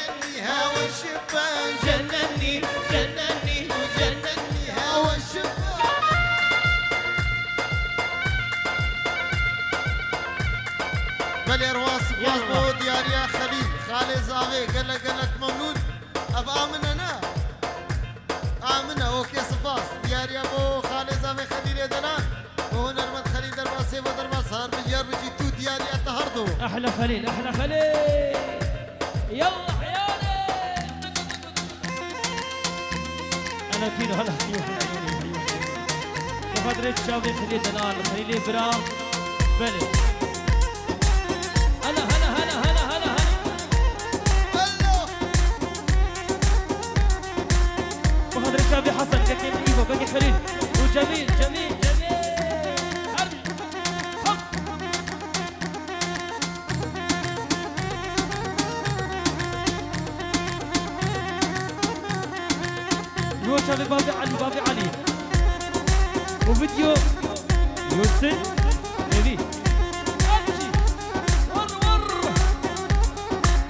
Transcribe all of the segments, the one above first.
جنني هوا الشبان جنني جنني وجنني هوا الشبان. بلي رواس مظبوط يا خليل خالي زاوي قال لك مولود اب امن انا امنه اوكي صفاص يا ابو خالي زاوي خليل دلال وهنا المد خليل درباسي ودرباس صار بجير بجي تو دياري التهردو. احلى خليل احلى خليل يلا حيالي انا فينو هلا عيوني بفضل الشاوي خليل دلال خليل برا بلد. هلا هلا هلا هلا هلا هلا بفضل الشاوي حسن كتير ايفو بقي خليل وجميل جميل جميل حرب حب روشة ببابي علي بابي علي وفيديو يوسف نبي امشي ور ور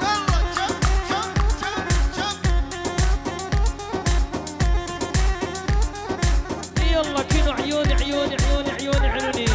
يلا شب شب شب شب. يلا كينو عيوني عيوني عيوني عيوني عيوني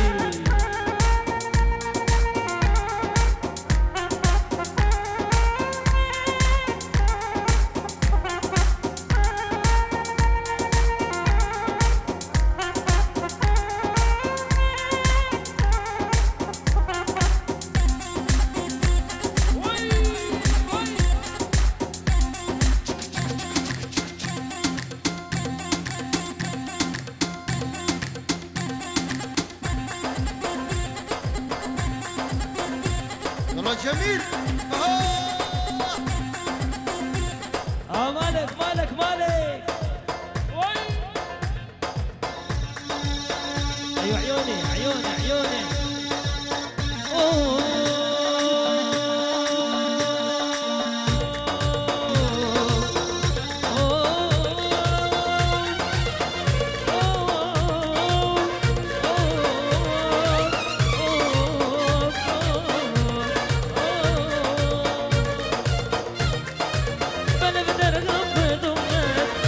والله جميل. مالك مالك مالك ايوه عيوني عيوني عيوني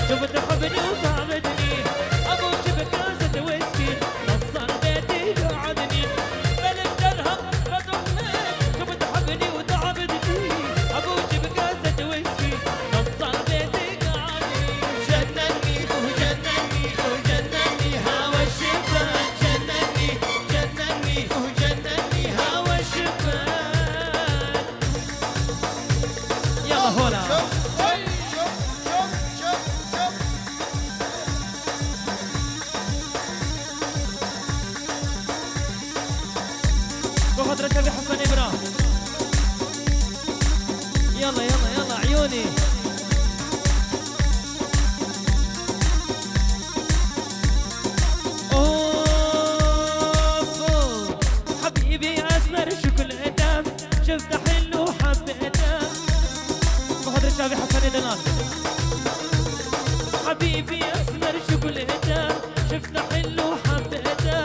شوفت حبني وتعبدني ابو جيب كاسة ويسكي نصر بيتي قعدني بلد درهم بضمك شوفت حبني وتعبدني ابو جيب كاسة ويسكي نصر بيتي قعدني جنني وجنني وجنني هوا الشبان جنني جنني وجنني هوا الشبان. يلا هولا بخاطر شبي حسن ابراهيم يلا يلا يلا عيوني أوه حبيبي اسمر شكل ادم شفت حلو حبيته بخاطر شبي حسن دلال حبيبي اسمر شكل ادم شفت حلو حبيته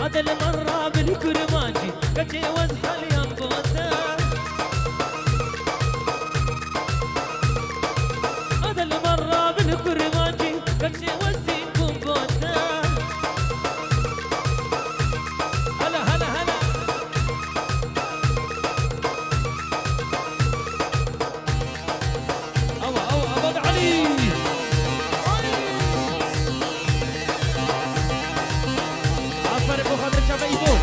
هذا المرة بالكرمانجي كتي وزحة الينبوسة هذا المرة بالكرمانجي كتي وزي كومبوسة. هلا هلا هلا أوا أوا أبد علي عفر بخاطر شبايبو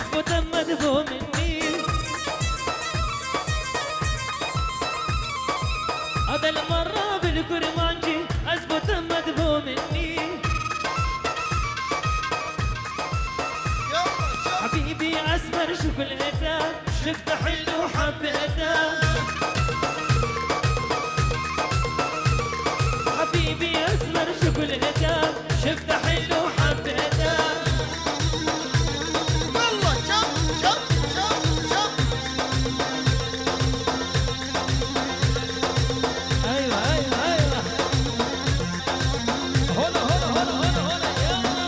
أثبت مذبو مني هذا المرة بالكرمانجي أثبت مذبو مني حبيبي أسمر شوكولاتة شفت حلو حبيته حبيبي أسمر شوكولاتة شفت حلو حبيته والله شم شم شم شم أيوة أيوة أيوة هلا هلا هلا هلا هلا يلا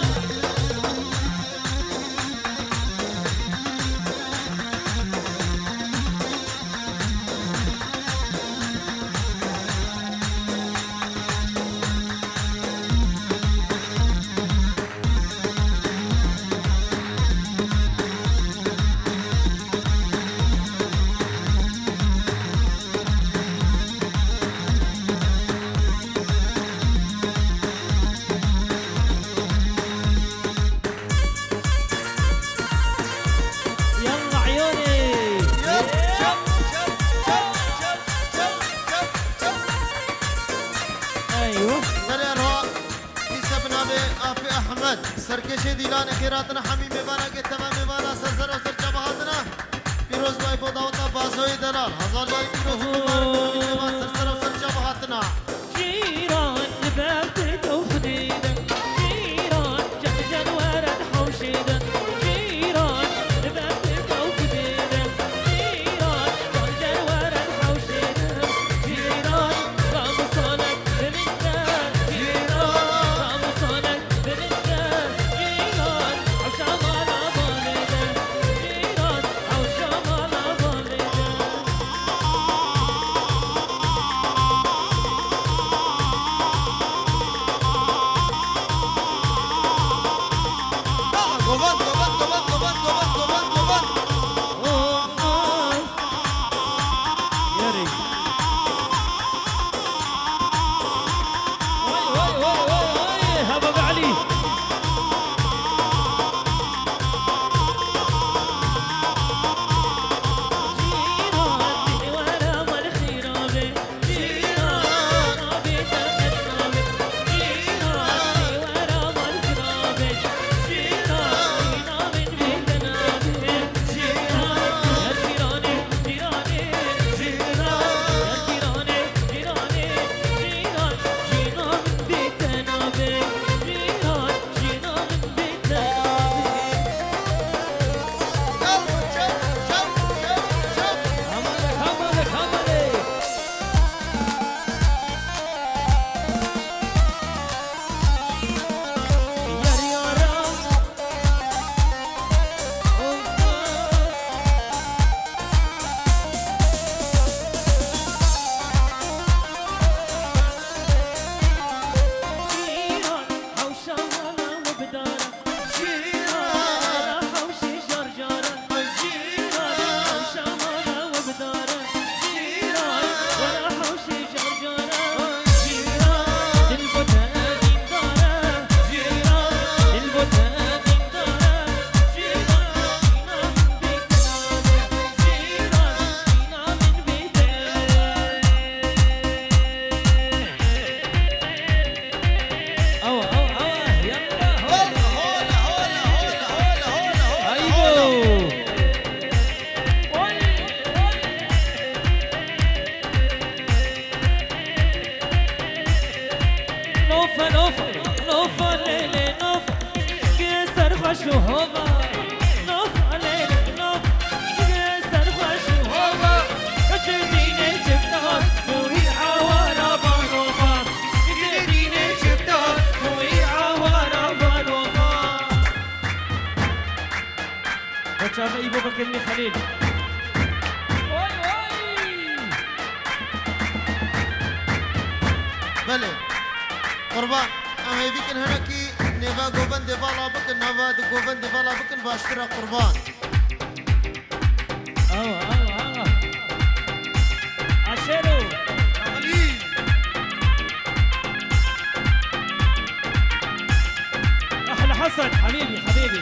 يلا عيوني شم شم شم شم شم شم شم أيوة بله روا كيسا بنابه آفي أحمد سرکشی دیلان اخیراتنا حمیم میبانا که تمام میبانا سرسر و سرچا بهاتنا پیروز بای بوداوتا بازوی دلال هزار بای پیروز مبارک حمیم میبان سرسر و سرچا بهاتنا جيران بابتك وفديدا جيران جهجن ورد حوشيدا جيران بابتك وفديدا جيران جهجن ورد حوشيدا جيران رامصونك بالنار جيران رامصونك بالنار جيران عشامانا باليدا جيران عشامانا باليدا گوبند گوبند گوبند گوبند گوبند گوبند گوبند يا ريت واي واي واي واي واي هبب علي جيراني وانا مال خيرابي جيران ربي تمنابي جيراني وانا مال خيرابي جيراني من بيتنابي جيران يا جيراني جيراني جيران يا جيراني جيراني جيران جينا من بيتنابي جيران جينا من بيتنابي يلا شم شم شم شم حملك حملك حملك يا ريارة جيران حوشة مالا وبدارة جيران حوشي جرجارة جيران حوشة مالا وبدارة جيران ولا حوشي جرجارة جيران البوتاقين دارة جيران البوتاقين دارة جيران جينا من بيتنا جيران جينا من بيتنا أوه أوه أوه يلا هولا هولا هولا هولا هولا هولا هولا أيوه نوفا نوفا نوفا ليلي نوفا كسر خشو هوبا نوفا ليلي نوفا كسر خشو هوبا كشديني جبتها موي عوارا بانوفا كشديني جبتها موي عوارا بانوفا وشاف أبو بكر خليل واي واي بله قربان اما يبيكن هنا كي نيفا گوبند بالا بكن نوا گوبند بالا بكن باشترا قربان أوه أوه أوه عشرو علي أحلى حسن حبيبي حبيبي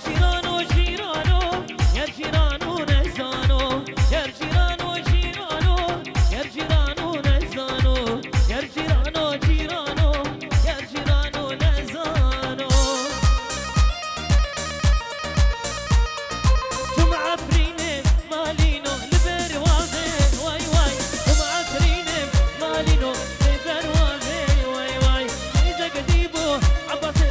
جيرانو جيرانو يا جيرانو نزانو يا جيرانو جيرانو يا جيرانو نزانو يا جيرانو جيرانو يا جيرانو نزانو ثم عفرينه مالينو لبروازه واي واي ثم عفرينه مالينو لبروازه واي واي إذا قديبو عباس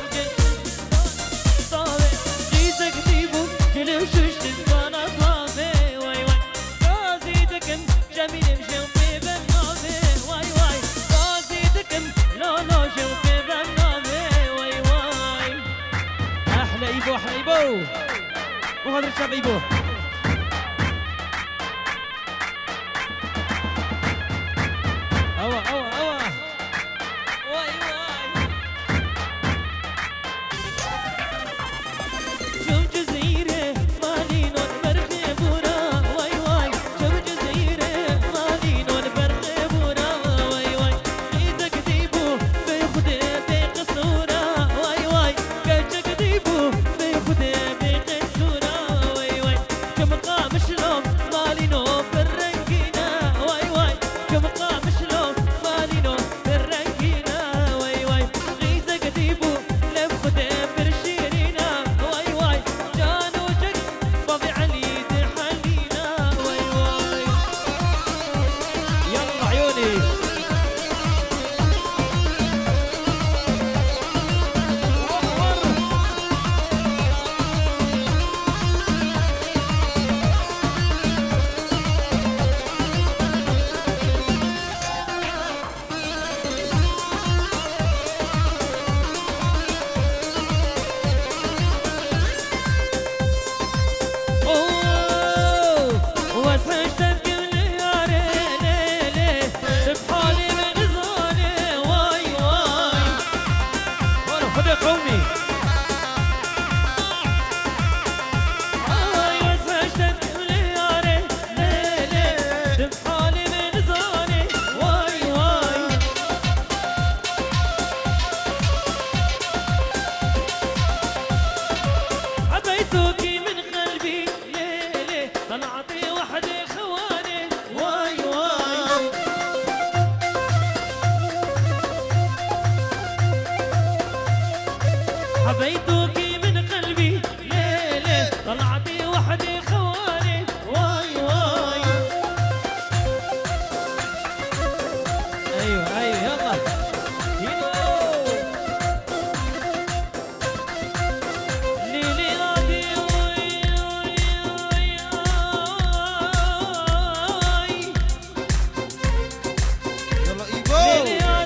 ايبو حيبو وهذا الشاب ايبو اوا اوا اوا واي واي شوف جزيره مالينو برخبورا واي واي شوف جزيره مالينو برخبورا واي واي اذا كتيبو بيخدي بقصورا واي واي كاجا كتيبو بيخدي بقصورا واي واي كم قام شلون مالينو بالرنكينا واي واي كم قام شلون مالينو بالرنكينا واي واي اذا كتيبو لفدي برشيرينا واي واي جانو جك بابي علي تحلينا واي واي يلا عيوني حبيتوكي من قلبي ليلي طلعتي وحدي خواني واي واي حبيتوكي من قلبي ليلي طلعتي وحدي خواني واي واي ايوه ايوه يلا ليلي غادي يلا ايبو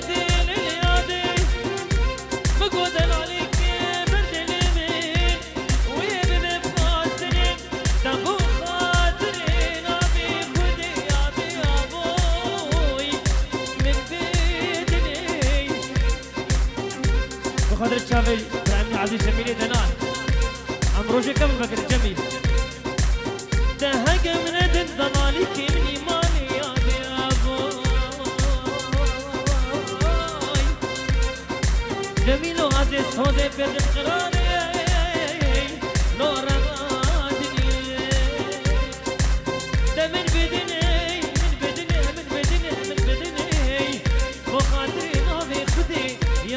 ليلي غادي مقود عليك برد اليمين ويبي بخاطري تبو خاطري نبي خدي ابي ابوي من بيدني بخاطر تشافي عمي عزيز جميل دنان عم روجي كم بكر جميل تهق من دن ضمالك من مالي يا ابوي جميل وعزيز هودي بيد قرار